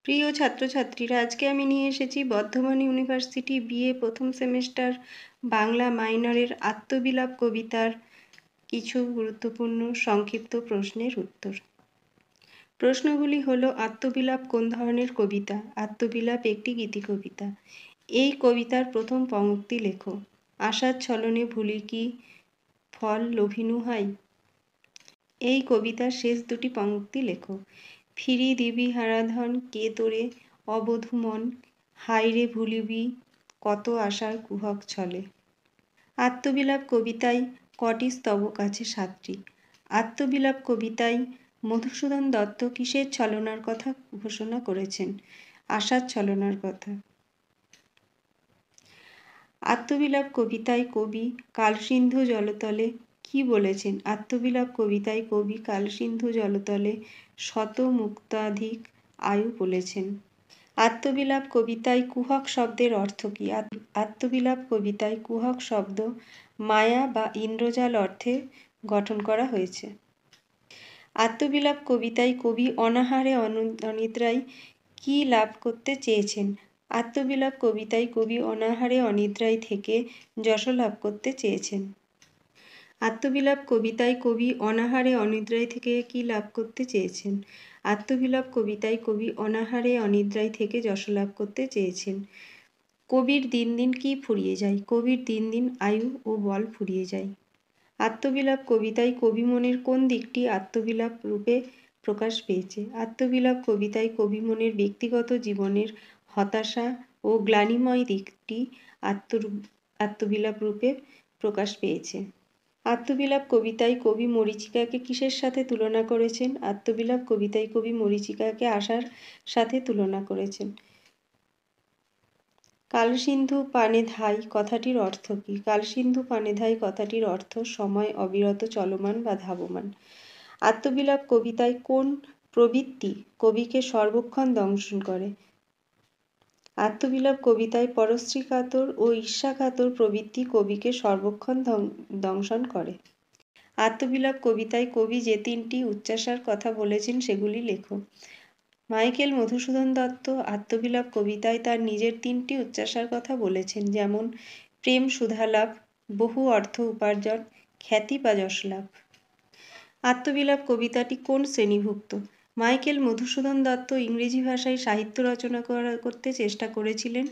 প্রিয় ছাত্রছাত্রীরা, আজকে আমি নিয়ে এসেছি বর্ধমান ইউনিভার্সিটি বিএ প্রথম সেমেস্টার বাংলা মাইনরের আত্মবিলাপ কবিতার কিছু গুরুত্বপূর্ণ সংক্ষিপ্ত প্রশ্নের উত্তর। প্রশ্নগুলি হলো: আত্মবিলাপ কোন ধরনের কবিতা? আত্মবিলাপ একটি গীতি কবিতা। এই কবিতার প্রথম পংক্তি লেখো। আশার ছলনে ভুলি কি ফল লোভিনু হাই। এই কবিতার শেষ দুটি পংক্তি লেখো। ফিরি দিবি হারাধন কে তোরে অবধু মন, হাইরে ভুলিবি কত আশার কুহক ছলে। আত্মবিলাপ কবিতায় কটি স্তবক আছে? 7টি। আত্মবিলাপ কবিতায় মধুসূদন দত্ত কিসের ছলনার কথা ঘোষণা করেছেন? আশার ছলনার কথা। আত্মবিলাপ কবিতায় কবি কালসিন্ধু জলতলে কি বলেছেন? আত্মবিলাপ কবিতায় কবি কালসিন্ধু জলতলে শত মুক্তাধিক আয়ু বলেছেন। আত্মবিলাপ কবিতায় কুহক শব্দের অর্থ কী? আত্মবিলাপ কবিতায় কুহক শব্দ মায়া বা ইন্দ্রজাল অর্থে গঠন করা হয়েছে। আত্মবিলাপ কবিতায় কবি অনাহারে অনিদ্রায় কী লাভ করতে চেয়েছেন? আত্মবিলাপ কবিতায় কবি অনাহারে অনিদ্রায় থেকে যশ লাভ করতে চেয়েছেন। আত্মবিলাপ কবিতায় কবি অনাহারে অনিদ্রায় থেকে কী লাভ করতে চেয়েছেন? আত্মবিলাপ কবিতায় কবি অনাহারে অনিদ্রায় থেকে যশ লাভ করতে চেয়েছেন। কবির দিন দিন কি ফুরিয়ে যায়? কবির দিন দিন আয়ু ও বল ফুরিয়ে যায়। আত্মবিলাপ কবিতায় কবি মনের কোন দিকটি আত্মবিলাপ রূপে প্রকাশ পেয়েছে? আত্মবিলাপ কবিতায় কবি মনের ব্যক্তিগত জীবনের হতাশা ও গ্লানিময় দিকটি আত্মবিলাপ রূপে প্রকাশ পেয়েছে। আত্মবিলাপ কবিতায় কবি মরীচিকাকে কিসের সাথে তুলনা করেছেন? আত্মবিলাপ কবিতায় কবি মরীচিকাকে আশার সাথে তুলনা করেছেন। কালসিন্ধু পানে ধাই কথাটির অর্থ কী? কালসিন্ধু পানে ধাই কথাটির অর্থ সময় অবিরত চলমান বা ধাবমান। আত্মবিলাপ কবিতায় কোন প্রবৃত্তি কবিকে সর্বক্ষণ দংশন করে? আত্মবিলাপ কবিতায় পরশ্রীকাতর ও ঈর্ষাকাতর প্রবৃত্তি কবিকে সর্বক্ষণ দংশন করে। আত্মবিলাপ কবিতায় কবি যে 3টি উচ্চাসার কথা বলেছেন সেগুলি লেখো। মাইকেল মধুসূদন দত্ত আত্মবিলাপ কবিতায় তার নিজের 3টি উচ্চাসার কথা বলেছেন, যেমন প্রেম সুধালাভ, বহু অর্থ উপার্জন, খ্যাতি বা যশলাভ। আত্মবিলাপ কবিতাটি কোন শ্রেণীভুক্ত? মাইকেল মধুসূদন দত্ত ইংরেজি ভাষায় সাহিত্য রচনা করতে চেষ্টা করেছিলেন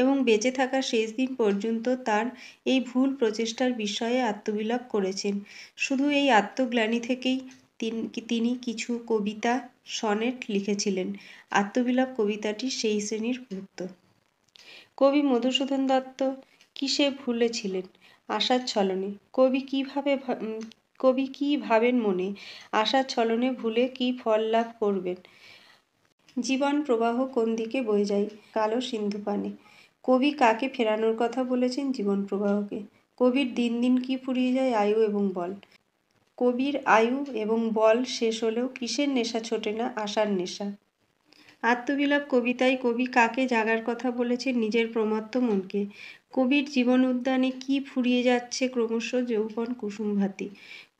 এবং বেঁচে থাকা শেষ দিন পর্যন্ত তার এই ভুল প্রচেষ্টার বিষয়ে আত্মবিলাপ করেছেন। শুধু এই আত্মগ্লানি থেকেই তিনি কিছু কবিতা সনেট লিখেছিলেন। আত্মবিলাপ কবিতাটি সেই শ্রেণীর ভুক্ত। কবি মধুসূদন দত্ত কিসে ভুলেছিলেন? আশার ছলনে। কবি কি ভাবেন মনে? আশার ছলনে ভুলে কি ফল লাভ করবেন? জীবন প্রবাহ কোন দিকে বয়ে যায়? কালো সিন্ধু পানে। কবি কাকে ফেরানোর কথা বলেছেন? জীবন প্রবাহকে। কবির দিন দিন কি ফুরিয়ে যায়? আয়ু এবং বল। কবির আয়ু এবং বল শেষ হলেও কিসের নেশা ছোটে না? আশার নেশা। আত্মবিলাপ কবিতায় কবি কাকে জাগার কথা বলেছেন? নিজের প্রমত্ত মনকে। কবির জীবন উদ্যানে কি ফুরিয়ে যাচ্ছে ক্রমশ? যৌবন কুসুমভাতি।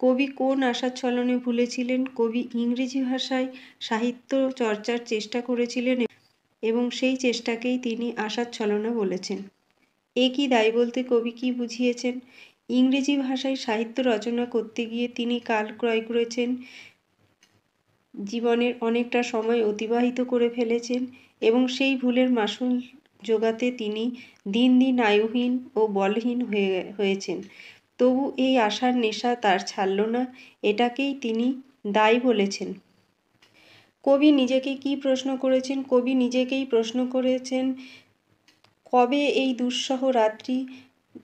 কবি কোন আশার ছলনে ভুলেছিলেন? কবি ইংরেজি ভাষায় সাহিত্য চর্চার চেষ্টা করেছিলেন এবং সেই চেষ্টাকেই তিনি আশার ছলনা বলেছেন। একই দায় বলতে কবি কি বুঝিয়েছেন? ইংরেজি ভাষায় সাহিত্য রচনা করতে গিয়ে তিনি কাল ক্রয় করেছেন, জীবনের অনেকটা সময় অতিবাহিত করে ফেলেছেন এবং সেই ভুলের মাসুল জোগাতে তিনি দিন দিন আয়ুহীন ও বলহীন হয়েছেন। তবু এই আশার নেশা তার ছাড়ল না, এটাকেই তিনি দায় বলেছেন। কবি নিজেকে কি প্রশ্ন করেছেন? কবি নিজেকেই প্রশ্ন করেছেন, কবে এই দুঃসহ রাত্রি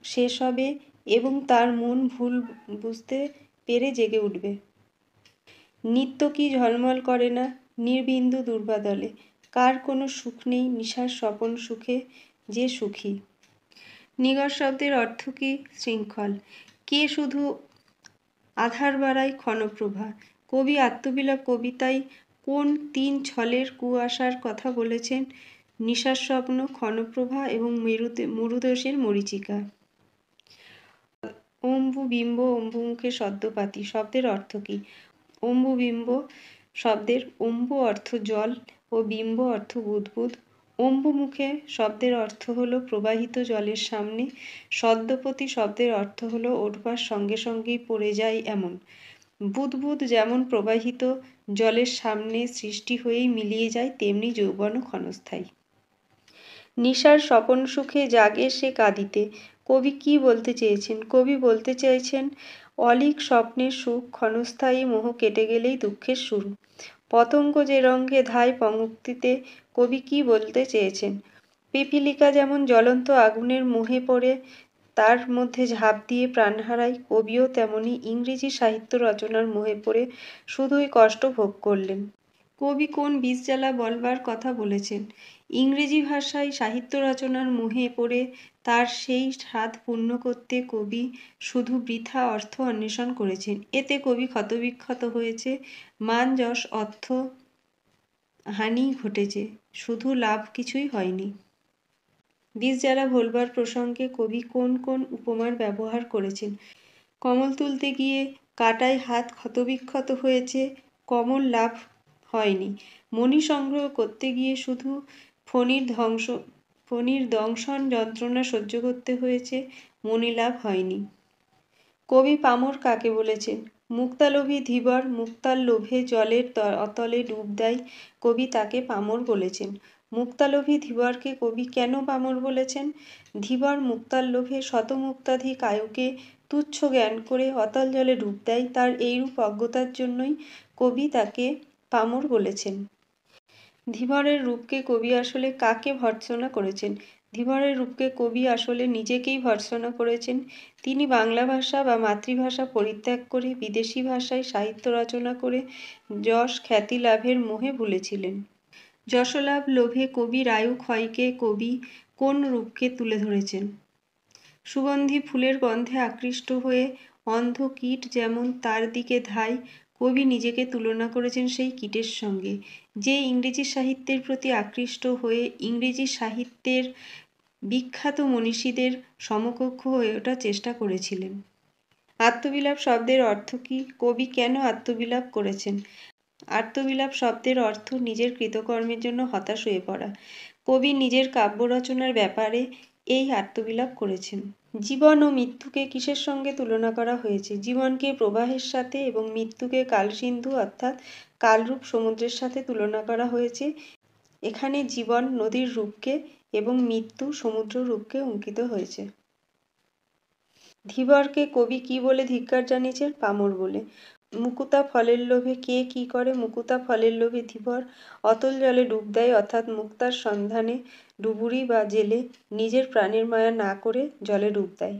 শেষ হবে এবং তার মন ভুল বুঝতে পেরে জেগে উঠবে। নিত্য কি ঝলমল করে না নির্বিন্দু দুর্বাদলে? কার কোনো সুখ নেই নিশার স্বপন সুখে যে সুখী। নিগর শব্দের অর্থ কি? শৃঙ্খল। কে শুধু আধার বাড়ায় ক্ষণপ্রভা। কবি আত্মবিলাপ কবিতায় কোন 3 ছলের কুয়াশার কথা বলেছেন? নিশার স্বপ্ন, ক্ষণপ্রভা এবং মরুদোষের মরীচিকা। অম্বুবিম্ব অম্বুমুখে সদ্যপাতি শব্দের অর্থ কী? অম্বুবিম্ব শব্দের অম্বু অর্থ জল ও বিম্ব অর্থ বুদ্বুদ। অম্বুমুখে শব্দের অর্থ হলো প্রবাহিত জলের সামনে। সদ্যপতি শব্দের অর্থ হলো ওঠবার সঙ্গে সঙ্গেই পড়ে যায় এমন। বুদ্বুদ যেমন প্রবাহিত জলের সামনে সৃষ্টি হয়েই মিলিয়ে যায়, তেমনি যৌবনও ক্ষণস্থায়ী। নিশার স্বপন সুখে জাগে সে কাঁদিতে। কবি কি বলতে চেয়েছেন? কবি বলতে চাইছেন অলীক স্বপ্নের সুখ ক্ষণস্থায়ী, মোহ কেটে গেলেই দুঃখের শুরু। পতঙ্গ যে রঙ্গে ধায় পঙ্ক্তিতে, কবি কি বলতে চেয়েছেন? পিপীলিকা যেমন জ্বলন্ত আগুনের মোহে পড়ে তার মধ্যে ঝাঁপ দিয়ে প্রাণ হারায়, কবিও তেমনি ইংরেজি সাহিত্য রচনার মোহে পড়ে শুধুই কষ্ট ভোগ করলেন। কবি কোন বিষজ্বালা বলবার কথা বলেছেন? ইংরেজি ভাষায় সাহিত্য রচনার মোহে পড়ে তার সেই স্বাদ পূর্ণ করতে কবি শুধু বৃথা অর্থ অন্বেষণ করেছেন। এতে কবি ক্ষতবিক্ষত হয়েছে, মান যশ অর্থ হানিই ঘটেছে, শুধু লাভ কিছুই হয়নি। বিষজ্বালা ভোলবার প্রসঙ্গে কবি কোন কোন উপমার ব্যবহার করেছেন? কমল তুলতে গিয়ে কাঁটায় হাত ক্ষতবিক্ষত হয়েছে, কমল লাভ হয়নি। মণি সংগ্রহ করতে গিয়ে শুধু ফণির দংশন যন্ত্রণা সহ্য করতে হয়েছে, মণি লাভ হয়নি। কবি পামর কাকে বলেছেন? মুক্তালোভী ধীবর মুক্তার লোভে জলের অতলে ডুব দেয়, কবি তাকে পামর বলেছেন। মুক্তালোভী ধীবরকে কবি কেন পামর বলেছেন? ধীবর মুক্তার লোভে শতমুক্তাধিক আয়ুকে তুচ্ছ জ্ঞান করে অতল জলে ডুব দেয়, তার এইরূপ অজ্ঞতার জন্যই কবি তাকে পামর বলেছেন। ধীবরের রূপকে কবি আসলে কাকে ভর্ৎসনা করেছেন? ধীবরের রূপকে কবি আসলে নিজেকেই ভর্ৎসনা করেছেন। তিনি বাংলা ভাষা বা মাতৃভাষা পরিত্যাগ করে বিদেশি ভাষায় সাহিত্য রচনা করে যশ খ্যাতি লাভের মোহে ভুলেছিলেন। যশলাভ লোভে কবির আয়ু ক্ষয়কে কবি কোন রূপকে তুলে ধরেছেন? সুগন্ধি ফুলের গন্ধে আকৃষ্ট হয়ে অন্ধ কীট যেমন তার দিকে ধায়, কবি নিজেকে তুলনা করেছেন সেই কীটের সঙ্গে, যে ইংরেজি সাহিত্যের প্রতি আকৃষ্ট হয়ে ইংরেজি সাহিত্যের বিখ্যাত মনীষীদের সমকক্ষ হয়ে ওঠার চেষ্টা করেছিলেন। আত্মবিলাপ শব্দের অর্থ কী? কবি কেন আত্মবিলাপ করেছেন? আত্মবিলাপ শব্দের অর্থ নিজের কৃতকর্মের জন্য হতাশ হয়ে পড়া। কবি নিজের কাব্য রচনার ব্যাপারে এই আত্মবিলাপ করেছেন। জীবন ও মৃত্যুকে কিসের সঙ্গে তুলনা করা হয়েছে? জীবনকে প্রবাহের সাথে এবং মৃত্যুকে কালসিন্ধু অর্থাৎ কালরূপ সমুদ্রের সাথে তুলনা করা হয়েছে। এখানে জীবন নদীর রূপকে এবং মৃত্যু সমুদ্র রূপকে অঙ্কিত হয়েছে। ধীবরকে কবি কি বলে ধিক্কার জানিয়েছেন? পামর বলে। মুকুতা ফলের লোভে কে কি করে? মুকুতা ফলের লোভে ধীবর অতল জলে ডুব দেয়, অর্থাৎ মুক্তার সন্ধানে ডুবুরি বা জেলে নিজের প্রাণের মায়া না করে জলে ডুব দেয়।